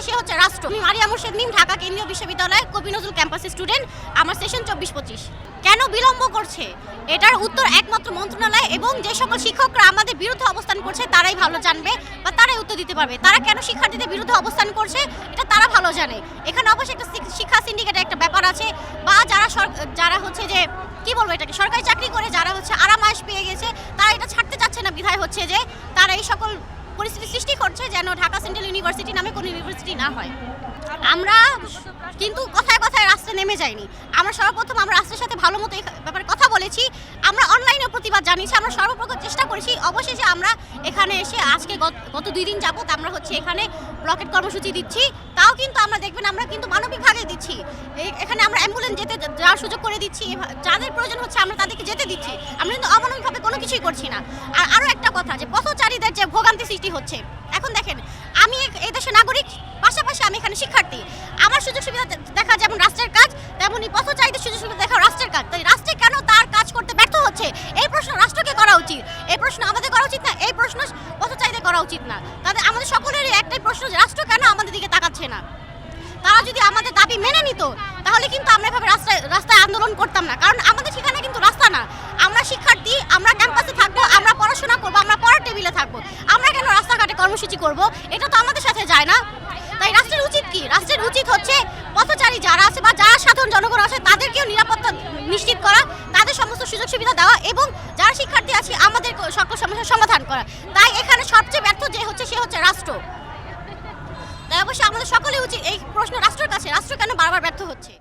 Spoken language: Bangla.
হচ্ছে সে হচ্ছে রাষ্ট্র। আমি মারিয়া মুর্শেদ মিম, ঢাকা কেন্দ্রীয় বিশ্ববিদ্যালয় কবি নজরুল ক্যাম্পাসের স্টুডেন্ট। আমার সেশন 24-25। কেন বিলম্ব করছে এটার উত্তর একমাত্র মন্ত্রণালয় এবং যে সকল শিক্ষকরা আমাদের বিরুদ্ধে অবস্থান করছে তারাই ভালো জানবে বা তারাই উত্তর দিতে পারবে। তারা কেন শিক্ষার্থীদের বিরুদ্ধে অবস্থান করছে এটা তারা ভালো জানে। এখানে অবশ্যই একটা শিক্ষা সিন্ডিকেটের একটা ব্যাপার আছে, বা যারা হচ্ছে যে কি বলবো এটাকে সরকারি চাকরি করে যারা হচ্ছে আরাম আয়েশ পেয়ে গেছে তারা এটা ছাড়তে চাচ্ছে না, বিধায় হচ্ছে যে তারা এই সকল পরিস্থিতি সৃষ্টি করছে যেন ঢাকা সেন্ট্রাল ইউনিভার্সিটি নামে কোনো ইউনিভার্সিটি না হয়। আমরা কিন্তু কথায় কথায় রাস্তায় নেমে যাইনি। আমরা সর্বপ্রথম আমরা রাস্তার সাথে ভালো মতো এই ব্যাপারে কথা বলেছি, আমরা অনলাইনে প্রতিবাদ জানিয়েছি, আমরা সর্বপ্রথম চেষ্টা করেছি। অবশেষে আমরা এখানে এসে আজকে গত 2 দিন যাবত আমরা হচ্ছে এখানে ব্লকেট কর্মসূচি দিচ্ছি। তাও কিন্তু আমরা দেখবেন আমরা কিন্তু মানবিকভাবে দিচ্ছি। এখানে আমরা অ্যাম্বুলেন্স যাওয়ার সুযোগ করে দিচ্ছি, যাদের প্রয়োজন হচ্ছে আমরা তাদেরকে যেতে দিচ্ছি। আমরা কিন্তু অমানবিকভাবে কোনো কিছুই করছি না। আর আরও একটা কথা, যে পথচারীদের যে ভোগান্তি সৃষ্টি হচ্ছে, এখন দেখেন আমি এই দেশের নাগরিক, পাশাপাশি আমি এখানে শিক্ষার্থী। আমার সুযোগ সুবিধা দেখা যেমন রাষ্ট্রের কাজ, তেমনই পথচারীদের সুযোগ সুবিধা দেখা রাষ্ট্রের কাজ। তাই রাষ্ট্রে কেন তার কাজ করতে ব্যর্থ হচ্ছে এই প্রশ্ন রাষ্ট্রকে করা উচিত। এই প্রশ্ন আমাদের করা উচিত না, এই প্রশ্ন পথচারীদের করা উচিত না। তাদের আমাদের সকলেরই একটাই প্রশ্ন, যে রাষ্ট্র কেন আমাদের দিকে তাকাচ্ছে না। তারা যদি আমাদের দাবি মেনে নিত তাহলে কিন্তু আমরা এভাবে রাস্তায় আন্দোলন করতাম না। কারণ আমাদের ঠিকানা কিন্তু রাস্তা না। আমরা শিক্ষার্থী, আমরা ক্যাম্পাসে থাকবো, আমরা পড়াশোনা করবো, আমরা পড়ার টেবিলে থাকবো। আমরা কেন রাস্তাঘাটে কর্মসূচি করব? এটা তো আমাদের সাথে যায় না। তাই রাষ্ট্রের উচিত কি? রাষ্ট্রের উচিত হচ্ছে পথচারী যারা আছে বা যারা সাধারণ জনগণ আছে তাদেরকেও নিরাপত্তা নিশ্চিত করা, তাদের সমস্ত সুযোগ সুবিধা দেওয়া, এবং যারা শিক্ষার্থী আছে আমাদের সকল সমস্যার সমাধান করা। তাই এখানে সবচেয়ে ব্যর্থ যে হচ্ছে সে হচ্ছে রাষ্ট্র। তাই অবশ্যই আমাদের সকলে উচিত এই প্রশ্ন রাষ্ট্রের কাছে, রাষ্ট্র কেন বারবার ব্যর্থ হচ্ছে।